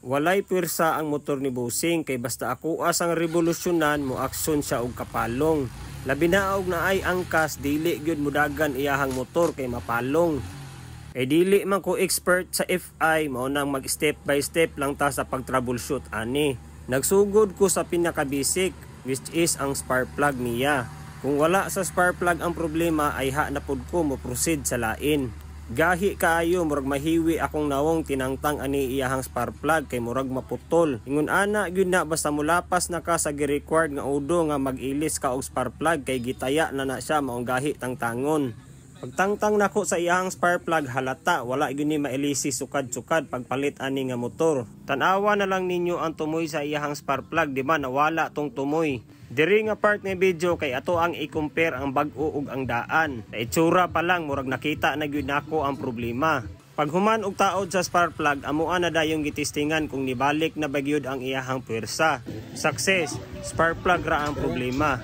Walay pwersa ang motor ni Bossing kay basta ako asang revolusyonan mo aksyon siya og kapalong. Labi na og naay angkas dili gyud mudagan iyahang motor kay mapalong. Kay dili man ko expert sa FI mao nang mag step by step lang ta sa pag-troubleshoot ani. Nagsugod ko sa pinaka-basic which is ang spark plug niya. Kung wala sa spark plug ang problema ay ha na pud ko mo proceed sa lain. Gahi kaayo murag mahiwi akong nawong tinangtang ani iyahang spark plug kay murag maputol. Ingon ana gyud na basta mulapas na ka sa gi-required nga udo nga mag-ilis ka og spark plug kay gitaya na siya maong gahi tangtangon. Pagtangtang nako sa iyahang spark plug halata wala gyud ni mailisi sukad-sukad pagpalit ani nga motor. Tan-awa na lang ninyo ang tumoy sa iyahang spark plug, di ba nawala tong tumoy. Diri nga part ng video kay ato ang i-compare ang bag-o ug ang daan. Sa itsura pa lang murag nakita na gyud nako ang problema. Pag human og taod sa spark plug, amuan na dayong gitistingan kung nibalik na ba gyud ang iyahang pwersa. Success, spark plug ra ang problema.